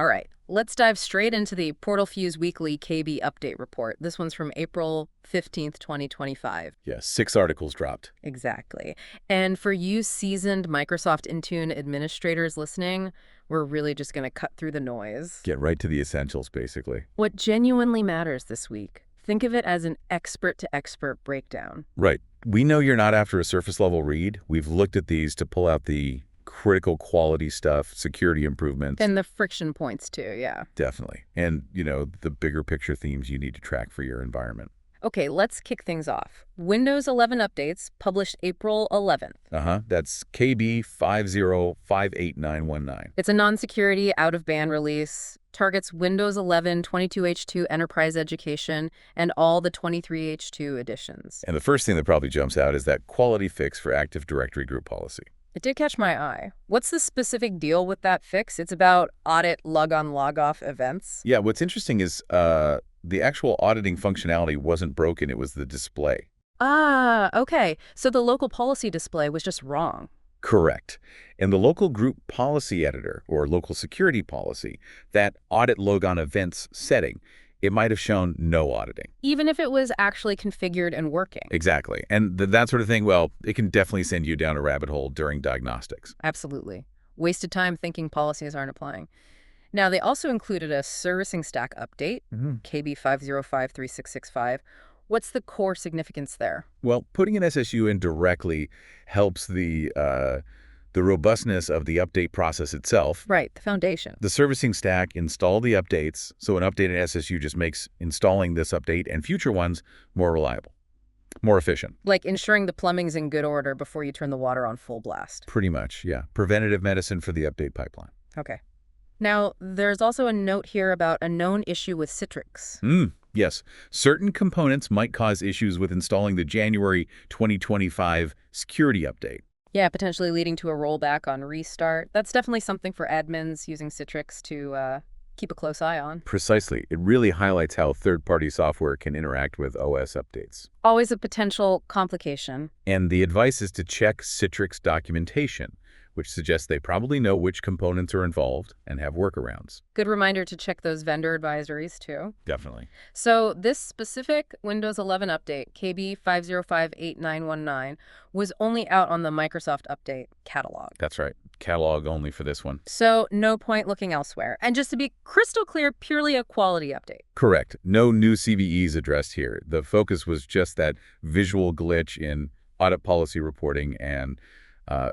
All right, let's dive straight into the PortalFuse Weekly KB Update Report. This one's from April 15th, 2025. Yeah, 6 articles dropped. Exactly. And for you seasoned Microsoft Intune administrators listening, we're really just going to cut through the noise. Get right to the essentials, basically. What genuinely matters this week? Think of it as an expert-to-expert breakdown. Right. We know you're not after a surface-level read. We've looked at these to pull out the critical quality stuff, security improvements. And the friction points, too, yeah. Definitely. And, the bigger picture themes you need to track for your environment. Okay, let's kick things off. Windows 11 updates published April 11th. That's KB 5058919. It's a non-security, out-of-band release. Targets Windows 11 22H2 Enterprise Education and all the 23H2 editions. And the first thing that probably jumps out is that quality fix for Active Directory group policy. It did catch my eye. What's the specific deal with that fix? It's about audit log-on, log-off events. Yeah, what's interesting is the actual auditing functionality wasn't broken. It was the display. Ah, okay. So the local policy display was just wrong. Correct. In the local group policy editor, or local security policy, that audit logon events setting, it might have shown no auditing. Even if it was actually configured and working. Exactly. And that sort of thing, well, it can definitely send you down a rabbit hole during diagnostics. Absolutely. Wasted time thinking policies aren't applying. Now, they also included a servicing stack update, KB 5053665. What's the core significance there? Well, putting an SSU in directly helps the robustness of the update process itself. Right, the foundation. The servicing stack install the updates, so an updated SSU just makes installing this update and future ones more reliable, more efficient. Like ensuring the plumbing's in good order before you turn the water on full blast. Pretty much, yeah. Preventative medicine for the update pipeline. Okay. Now, there's also a note here about a known issue with Citrix. Yes. Certain components might cause issues with installing the January 2025 security update. Yeah, potentially leading to a rollback on restart. That's definitely something for admins using Citrix to keep a close eye on. Precisely. It really highlights how third-party software can interact with OS updates. Always a potential complication. And the advice is to check Citrix documentation, which suggests they probably know which components are involved and have workarounds. Good reminder to check those vendor advisories, too. Definitely. So this specific Windows 11 update, KB 5058919, was only out on the Microsoft Update catalog. That's right. Catalog only for this one. So no point looking elsewhere. And just to be crystal clear, purely a quality update. Correct. No new CVEs addressed here. The focus was just that visual glitch in audit policy reporting and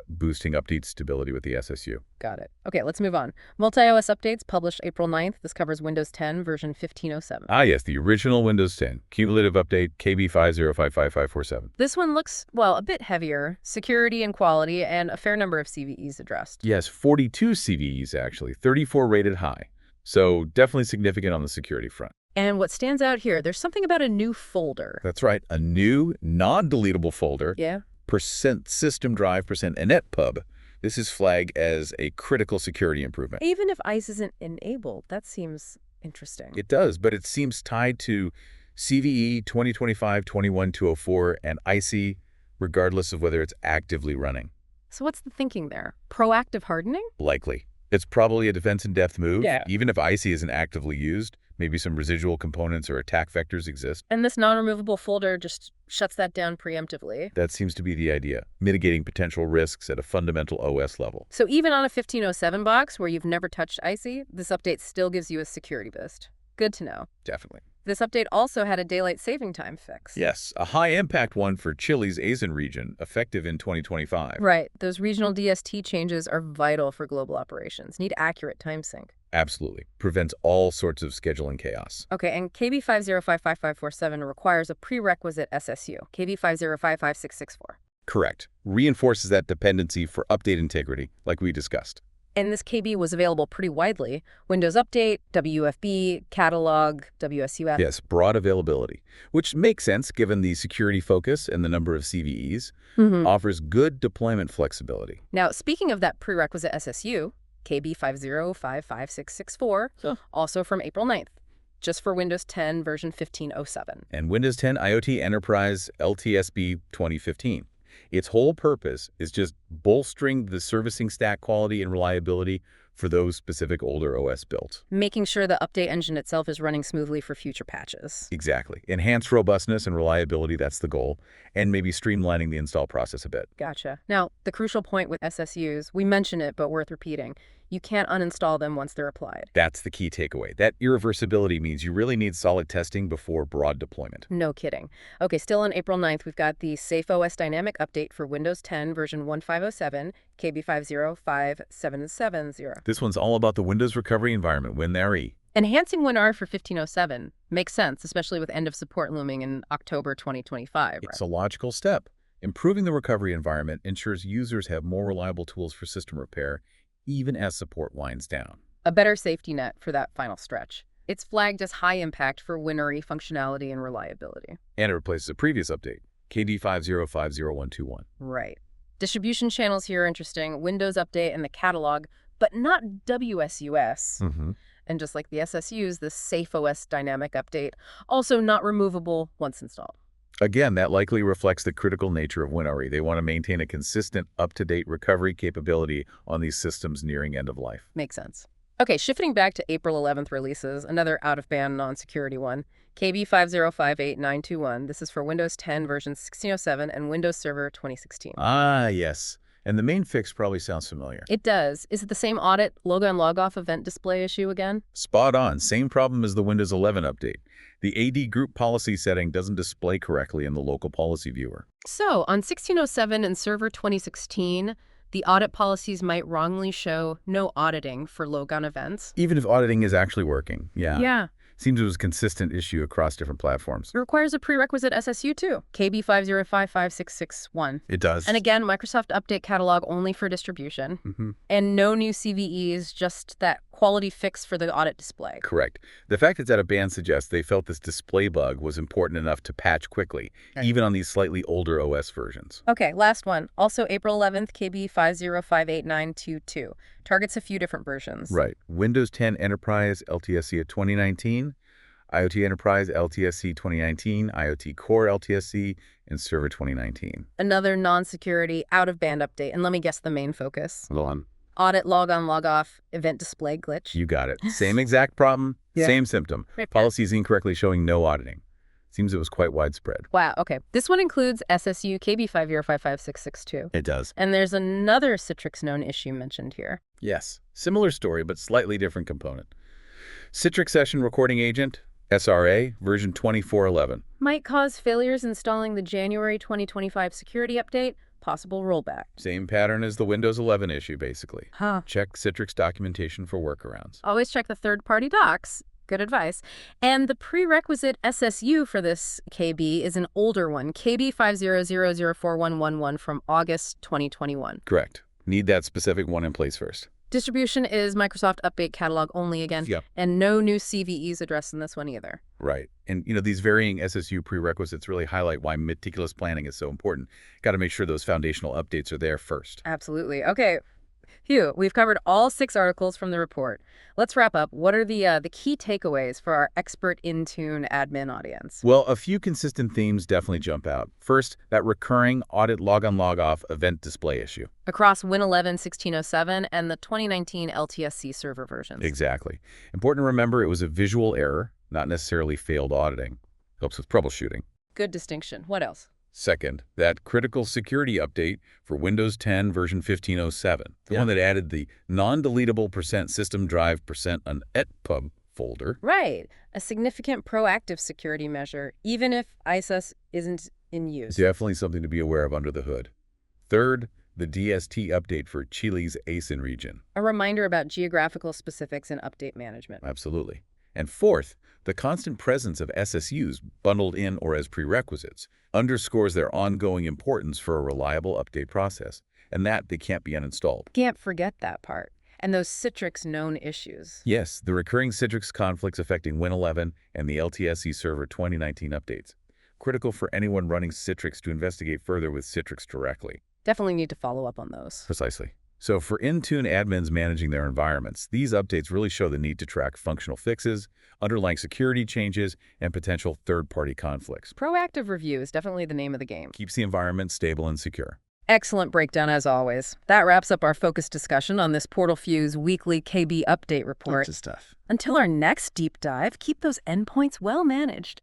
boosting update stability with the SSU. Got it. Okay, let's move on. Multi-OS updates published April 9th. This covers Windows 10 version 1507. Ah, yes, the original Windows 10. Cumulative update KB 5055547. This one looks, well, a bit heavier. Security and quality, and a fair number of CVEs addressed. Yes, 42 CVEs, actually. 34 rated high. So definitely significant on the security front. And what stands out here, there's something about a new folder. That's right. A new, non-deletable folder. Yeah. %system drive %inetpub. This is flagged as a critical security improvement. Even if ICE isn't enabled, that seems interesting. It does, but it seems tied to CVE 2025-21204 and ICE, regardless of whether it's actively running. So what's the thinking there? Proactive hardening? Likely. It's probably a defense-in-depth move. Yeah. Even if ICE isn't actively used, maybe some residual components or attack vectors exist. And this non-removable folder just shuts that down preemptively. That seems to be the idea, mitigating potential risks at a fundamental OS level. So even on a 1507 box where you've never touched ICE, this update still gives you a security boost. Good to know. Definitely. This update also had a daylight saving time fix. Yes, a high-impact one for Chile's ASEAN region, effective in 2025. Right. Those regional DST changes are vital for global operations. Need accurate time sync. Absolutely. Prevents all sorts of scheduling chaos. Okay, and KB 5055547 requires a prerequisite SSU, KB 5055664. Correct. Reinforces that dependency for update integrity, like we discussed. And this KB was available pretty widely. Windows Update, WFB, Catalog, WSUF. Yes, broad availability, which makes sense given the security focus and the number of CVEs, offers good deployment flexibility. Now, speaking of that prerequisite SSU, KB 5055664, also from April 9th, just for Windows 10 version 1507. And Windows 10 IoT Enterprise LTSB 2015. Its whole purpose is just bolstering the servicing stack quality and reliability for those specific older OS builds. Making sure the update engine itself is running smoothly for future patches. Exactly. Enhanced robustness and reliability, that's the goal, and maybe streamlining the install process a bit. Gotcha. Now, the crucial point with SSUs, we mention it, but worth repeating. You can't uninstall them once they're applied. That's the key takeaway. That irreversibility means you really need solid testing before broad deployment. No kidding. Okay, still on April 9th, we've got the SafeOS Dynamic Update for Windows 10 version 1507, KB505770. This one's all about the Windows recovery environment, WinRE. Enhancing WinRE for 1507 makes sense, especially with end of support looming in October 2025. It's a logical step. Improving the recovery environment ensures users have more reliable tools for system repair, even as support winds down. A better safety net for that final stretch. It's flagged as high impact for WinRE functionality and reliability. And it replaces a previous update, KD50502121. Right. Distribution channels here are interesting. Windows Update and the catalog, but not WSUS. And just like the SSUs, the SafeOS Dynamic Update, also not removable once installed. Again, that likely reflects the critical nature of WinRE. They want to maintain a consistent, up-to-date recovery capability on these systems nearing end of life. Makes sense. Okay, shifting back to April 11th releases, another out-of-band non-security one, KB5058921. This is for Windows 10 version 1607 and Windows Server 2016. Ah, yes. And the main fix probably sounds familiar. It does. Is it the same audit log-on-log-off event display issue again? Spot on. Same problem as the Windows 11 update. The AD group policy setting doesn't display correctly in the local policy viewer. So, on 1607 and Server 2016, the audit policies might wrongly show no auditing for logon events. Even if auditing is actually working. Yeah. Seems it was a consistent issue across different platforms. It requires a prerequisite SSU too, KB5055661. It does. And again, Microsoft Update Catalog only for distribution. And no new CVEs, just that quality fix for the audit display. Correct. The fact it's out of band suggests they felt this display bug was important enough to patch quickly, even on these slightly older OS versions. Okay, last one. Also April 11th, KB5058922. Targets a few different versions. Right. Windows 10 Enterprise LTSC of 2019, IoT Enterprise LTSC 2019, IoT Core LTSC, and Server 2019. Another non-security, out-of-band update. And let me guess the main focus. Go on. Audit log-on, log-off, event display glitch. You got it. Same exact problem, same symptom. Policies incorrectly showing no auditing. Seems it was quite widespread. Wow, okay. This one includes SSU KB5055662. It does. And there's another Citrix known issue mentioned here. Yes. Similar story, but slightly different component. Citrix Session Recording Agent, SRA, version 2411. Might cause failures installing the January 2025 security update, possible rollback. Same pattern as the Windows 11 issue, basically. Huh. Check Citrix documentation for workarounds. Always check the third-party docs. Good advice. And the prerequisite SSU for this KB is an older one, KB5000411 from August 2021. Correct. Need that specific one in place first. Distribution is Microsoft Update Catalog only again, and no new CVEs addressed in this one either. Right. And, these varying SSU prerequisites really highlight why meticulous planning is so important. Got to make sure those foundational updates are there first. Absolutely. Okay. Phew, we've covered all 6 articles from the report. Let's wrap up. What are the key takeaways for our expert Intune admin audience? Well, a few consistent themes definitely jump out. First, that recurring audit log-on log-off event display issue. Across Win11 1607 and the 2019 LTSC server versions. Exactly. Important to remember it was a visual error, not necessarily failed auditing. Helps with troubleshooting. Good distinction. What else? Second, that critical security update for Windows 10 version 1507, the one that added the non-deletable %system drive %on etpub folder. Right. A significant proactive security measure, even if ISIS isn't in use. Definitely something to be aware of under the hood. Third, the DST update for Chile's ASIN region. A reminder about geographical specifics and update management. Absolutely. And fourth, the constant presence of SSUs bundled in or as prerequisites underscores their ongoing importance for a reliable update process, and that they can't be uninstalled. Can't forget that part. And those Citrix known issues. Yes, the recurring Citrix conflicts affecting Win11 and the LTSC Server 2019 updates. Critical for anyone running Citrix to investigate further with Citrix directly. Definitely need to follow up on those. Precisely. So for Intune admins managing their environments, these updates really show the need to track functional fixes, underlying security changes, and potential third-party conflicts. Proactive review is definitely the name of the game. Keeps the environment stable and secure. Excellent breakdown as always. That wraps up our focused discussion on this PortalFuse weekly KB update report. Lots of stuff. Until our next deep dive, keep those endpoints well managed.